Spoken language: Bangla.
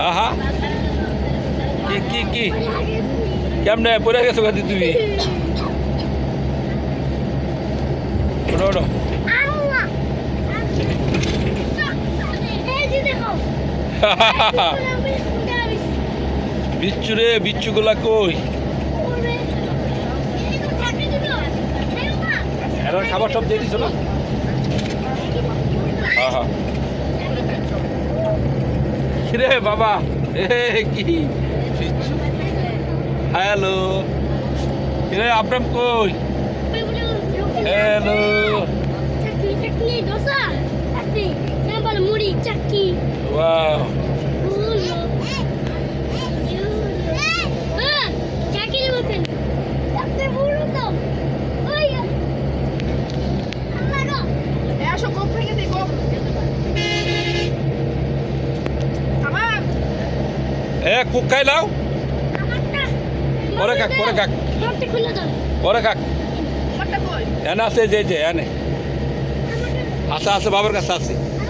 আহা কি কি কি কেমনে পড়ে গেছো গাদি তুমি ওঠো ওঠো বিচ্ছু রে বিচ্ছুগুলা কই এরা খাবার সব দিয়ে দিছো না হ্যাঁ রে বাবা এ কি হ্যালো রে আপনার কই হ্যালো ওয়াও এ কুক খাই লাও পরে খাক পরে খাক এনে আছে যে এনে আছে আছে বাবার কাছে আছে